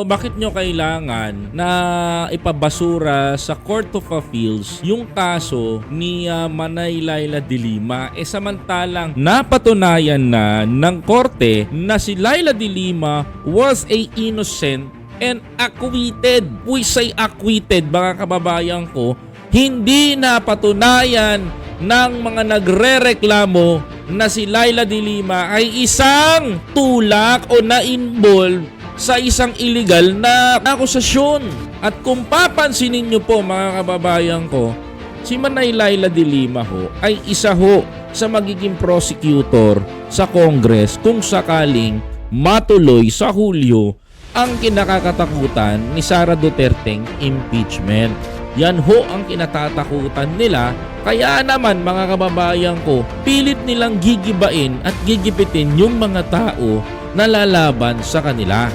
Bakit nyo kailangan na ipabasura sa Court of Appeals yung kaso ni Manay Laila de Lima samantalang napatunayan na ng korte na si Laila de Lima was a innocent and acquitted. We say acquitted, mga kababayan ko, hindi napatunayan ng mga nagrereklamo na si Laila de Lima ay isang tulak o na-involve sa isang illegal na akusasyon. At kung papansinin nyo po, mga kababayan ko, si Manay Laila de Lima ho ay isa ho sa magiging prosecutor sa Congress kung sakaling matuloy sa Hulyo ang kinakatakutan ni Sara Duterte impeachment. Yan ho ang kinatatakutan nila. Kaya naman, mga kababayan ko, pilit nilang gigibain at gigipitin yung mga tao na lalaban sa kanila.